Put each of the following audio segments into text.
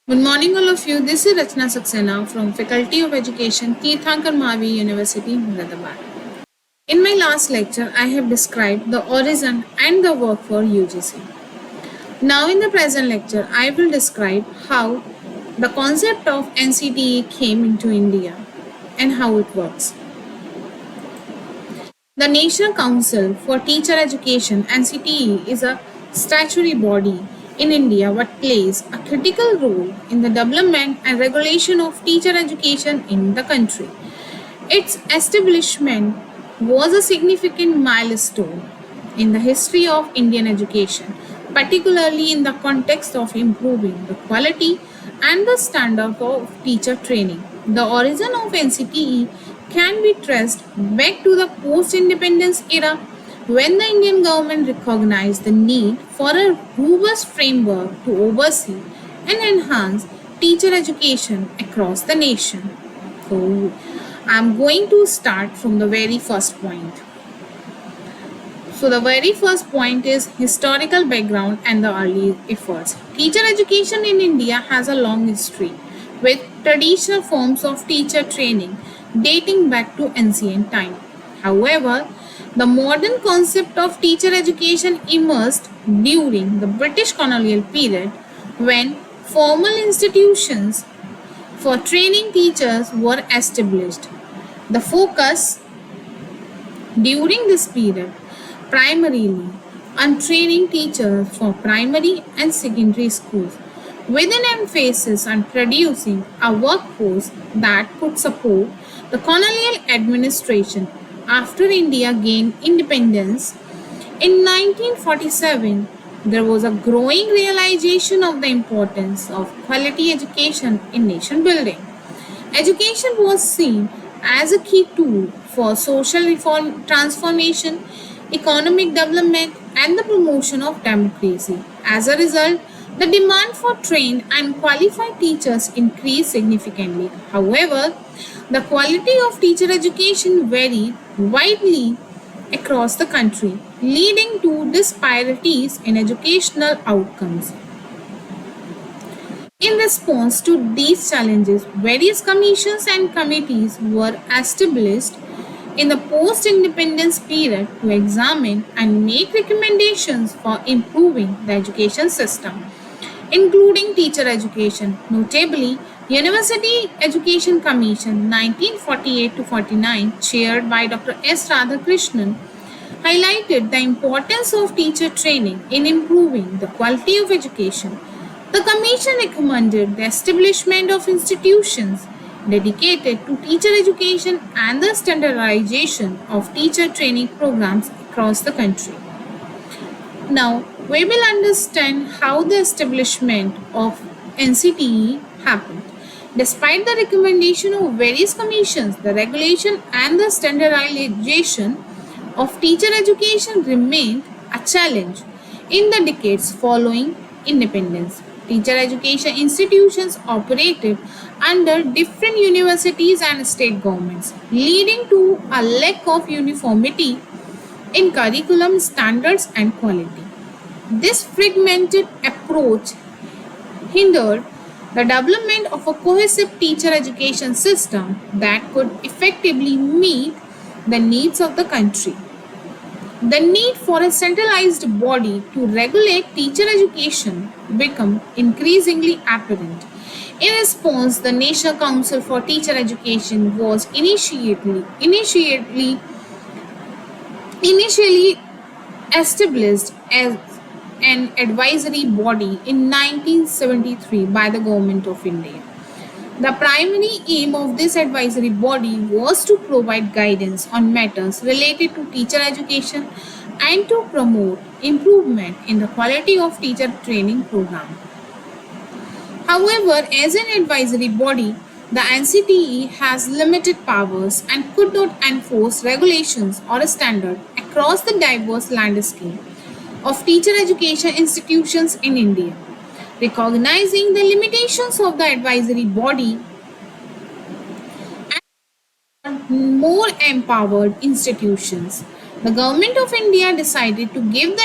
Good morning, all of you. This is Rachna Saxena from Faculty of Education, Tirthankar Mahavi University, Muradabad. In my last lecture, I have described the origin and the work for UGC. Now, in the present lecture, I will describe how the concept of NCTE came into India and how it works. The National Council for Teacher Education (NCTE) is a statutory body in India what plays a critical role in the development and regulation of teacher education in the country. Its establishment was a significant milestone in the history of Indian education, particularly in the context of improving the quality and the standard of teacher training. The origin of NCTE can be traced back to the post-independence era when the Indian government recognized the need for a robust framework to oversee and enhance teacher education across the nation. So, I'm going to start from the very first point. So, the very first point is historical background and the early efforts. Teacher education in India has a long history with traditional forms of teacher training dating back to ancient time. However, the modern concept of teacher education emerged during the British colonial period when formal institutions for training teachers were established. The focus during this period primarily on training teachers for primary and secondary schools, with an emphasis on producing a workforce that could support the colonial administration. After India gained independence in 1947, there was a growing realization of the importance of quality education in nation building. Education was seen as a key tool for social reform, transformation, economic development, and the promotion of democracy. As a result, the demand for trained and qualified teachers increased significantly. However, the quality of teacher education varied widely across the country, leading to disparities in educational outcomes. In response to these challenges, various commissions and committees were established in the post independence period to examine and make recommendations for improving the education system, including teacher education. Notably, University Education Commission 1948 to 49, chaired by Dr. S. Radhakrishnan, highlighted the importance of teacher training in improving the quality of education. The Commission recommended the establishment of institutions dedicated to teacher education and the standardization of teacher training programs across the country. Now, we will understand how the establishment of NCTE happened. Despite the recommendation of various commissions, the regulation and the standardization of teacher education remained a challenge in the decades following independence. Teacher education institutions operated under different universities and state governments, leading to a lack of uniformity in curriculum standards and quality. This fragmented approach hindered the development of a cohesive teacher education system that could effectively meet the needs of the country. The need for a centralized body to regulate teacher education became increasingly apparent. In response, the National Council for Teacher Education was initially established as an advisory body in 1973 by the Government of India. The primary aim of this advisory body was to provide guidance on matters related to teacher education and to promote improvement in the quality of teacher training program. However, as an advisory body, the NCTE has limited powers and could not enforce regulations or standards across the diverse landscape of teacher education institutions in India. Recognizing the limitations of the advisory body and more empowered institutions, the Government of India decided to give the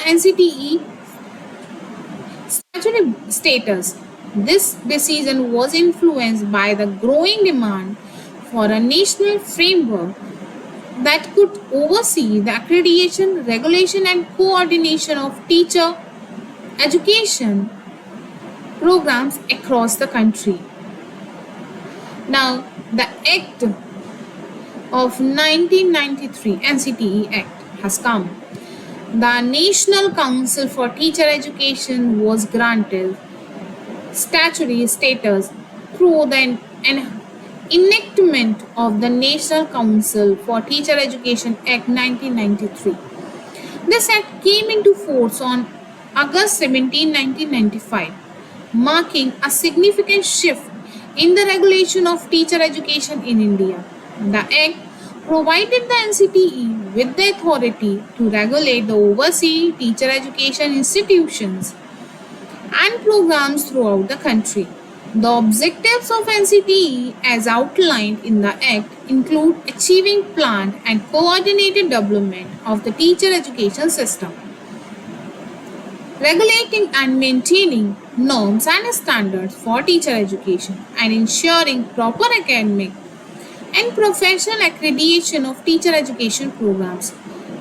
NCTE statutory status. This decision was influenced by the growing demand for a national framework that could oversee the accreditation, regulation, and coordination of teacher education programs across the country. Now, the Act of 1993 NCTE Act has come. The National Council for Teacher Education was granted statutory status through the enactment of the National Council for Teacher Education Act 1993. This act came into force on August 17, 1995, marking a significant shift in the regulation of teacher education in India. The act provided the NCTE with the authority to regulate the oversee teacher education institutions and programs throughout the country. The objectives of NCTE as outlined in the Act include achieving planned and coordinated development of the teacher education system, regulating and maintaining norms and standards for teacher education, and ensuring proper academic and professional accreditation of teacher education programs.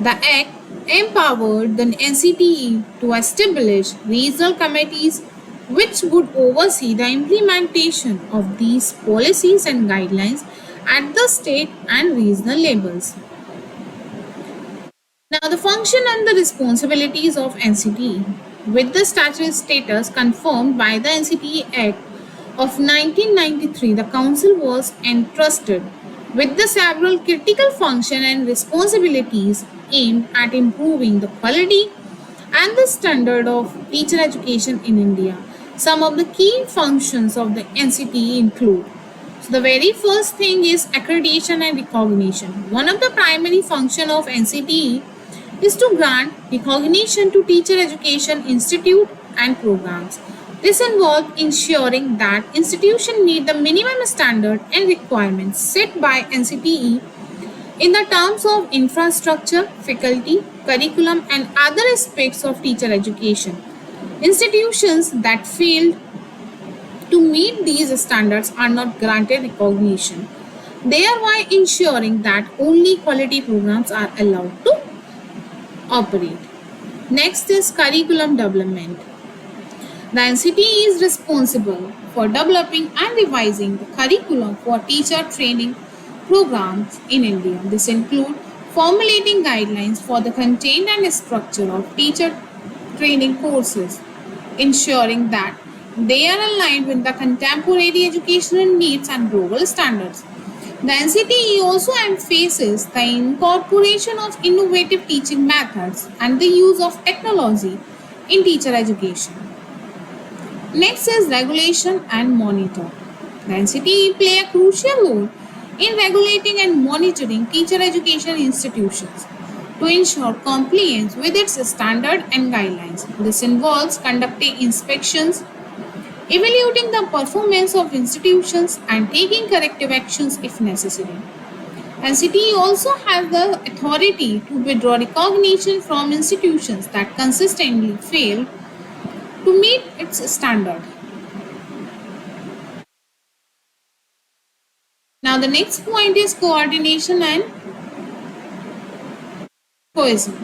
The Act empowered the NCTE to establish regional committees which would oversee the implementation of these policies and guidelines at the state and regional levels. Now, the function and the responsibilities of NCTE. With the statutory status confirmed by the NCTE Act of 1993, the Council was entrusted with the several critical functions and responsibilities aimed at improving the quality and the standard of teacher education in India. Some of the key functions of the NCTE include, so the very first thing is accreditation and recognition. One of the primary functions of NCTE is to grant recognition to teacher education institute and programs. This involves ensuring that institutions meet the minimum standard and requirements set by NCTE in the terms of infrastructure, faculty, curriculum, and other aspects of teacher education. Institutions that fail to meet these standards are not granted recognition, thereby ensuring that only quality programs are allowed to operate. Next is curriculum development. The NCTE is responsible for developing and revising the curriculum for teacher training programs in India. This includes formulating guidelines for the content and structure of teacher training courses, ensuring that they are aligned with the contemporary educational needs and global standards. The NCTE also emphasizes the incorporation of innovative teaching methods and the use of technology in teacher education. Next is regulation and monitor. The NCTE play a crucial role in regulating and monitoring teacher education institutions to ensure compliance with its standard and guidelines. This involves conducting inspections, evaluating the performance of institutions, and taking corrective actions if necessary. NCTE also has the authority to withdraw recognition from institutions that consistently fail to meet its standard. Now, the next point is coordination and cohesion.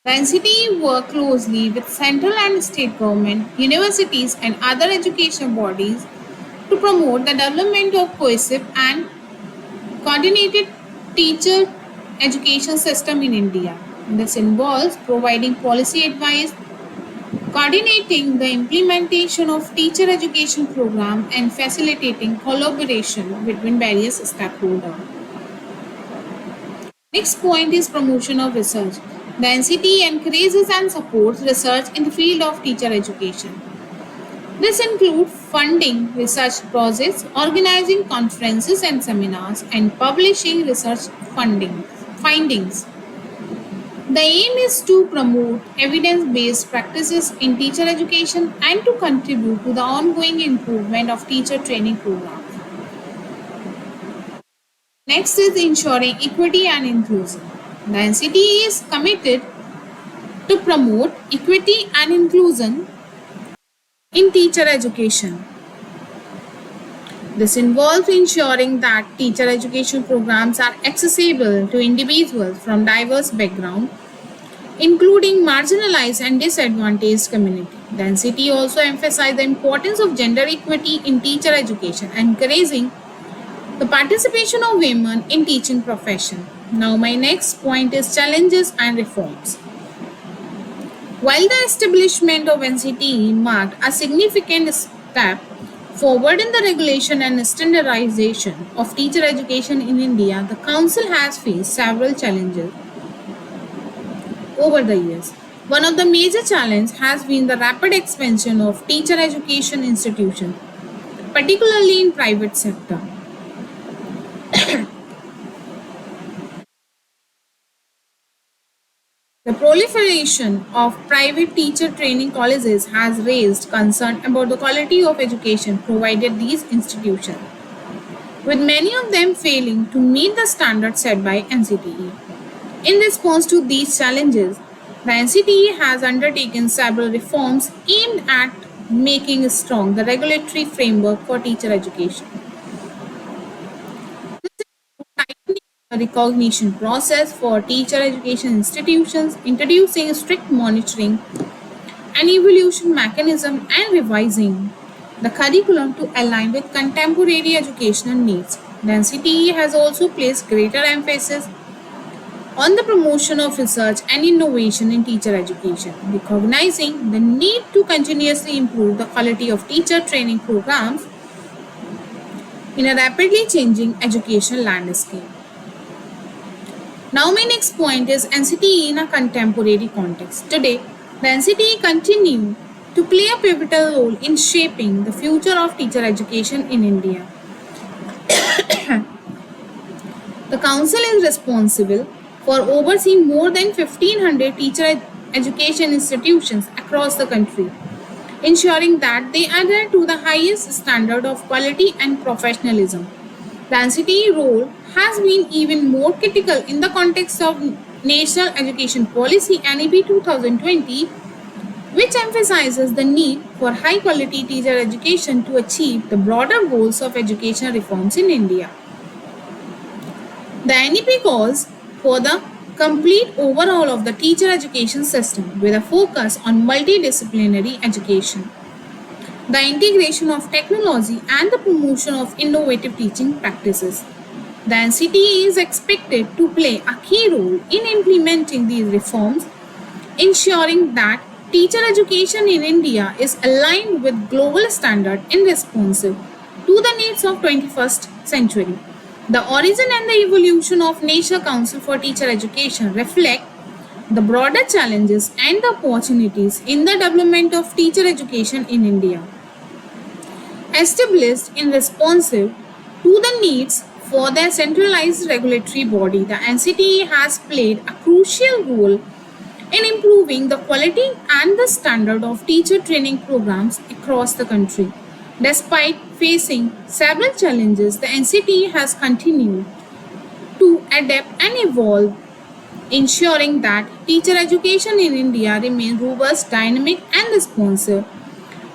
The NCTE work closely with central and state government, universities, and other education bodies to promote the development of cohesive and coordinated teacher education system in India. This involves providing policy advice, coordinating the implementation of teacher education program, and facilitating collaboration between various stakeholders. Next point is promotion of research. The NCTE encourages and supports research in the field of teacher education. This includes funding research projects, organizing conferences and seminars, and publishing research findings. The aim is to promote evidence-based practices in teacher education and to contribute to the ongoing improvement of teacher training programs. Next is ensuring equity and inclusion. The NCTE is committed to promote equity and inclusion in teacher education. This involves ensuring that teacher education programs are accessible to individuals from diverse backgrounds, including marginalized and disadvantaged communities. The NCT also emphasized the importance of gender equity in teacher education, encouraging the participation of women in teaching profession. Now my next point is challenges and reforms. While the establishment of NCT marked a significant step forward in the regulation and standardization of teacher education in India, the Council has faced several challenges over the years. One of the major challenges has been the rapid expansion of teacher education institutions, particularly in private sector. The proliferation of private teacher training colleges has raised concern about the quality of education provided these institutions, with many of them failing to meet the standards set by NCTE. In response to these challenges, the NCTE has undertaken several reforms aimed at making strong the regulatory framework for teacher education. Tightening the recognition process for teacher education institutions, introducing strict monitoring and evaluation mechanism, and revising the curriculum to align with contemporary educational needs. The NCTE has also placed greater emphasis on the promotion of research and innovation in teacher education, recognizing the need to continuously improve the quality of teacher training programs in a rapidly changing educational landscape. Now my next point is NCTE in a contemporary context. Today, the NCTE continue to play a pivotal role in shaping the future of teacher education in India. The Council is responsible for overseeing more than 1,500 teacher education institutions across the country, ensuring that they adhere to the highest standard of quality and professionalism. The NCTE role has been even more critical in the context of National Education Policy NEP 2020, which emphasizes the need for high quality teacher education to achieve the broader goals of educational reforms in India. The NEP calls for the complete overhaul of the teacher education system with a focus on multidisciplinary education, the integration of technology, and the promotion of innovative teaching practices. The NCTE is expected to play a key role in implementing these reforms, ensuring that teacher education in India is aligned with global standards and responsive to the needs of 21st century. The origin and the evolution of National Council for Teacher Education reflect the broader challenges and the opportunities in the development of teacher education in India. Established in responsive to the needs for their centralized regulatory body, the NCTE has played a crucial role in improving the quality and the standard of teacher training programs across the country. Despite facing several challenges, the NCTE has continued to adapt and evolve, ensuring that teacher education in India remains robust, dynamic, and responsive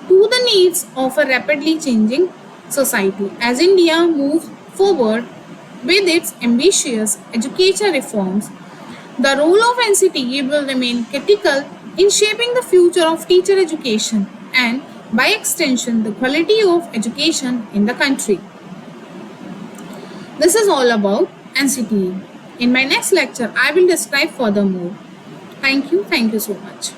to the needs of a rapidly changing society. As India moves forward with its ambitious education reforms, the role of NCTE will remain critical in shaping the future of teacher education and, by extension, the quality of education in the country. This is all about NCTE. In my next lecture, I will describe furthermore. Thank you so much.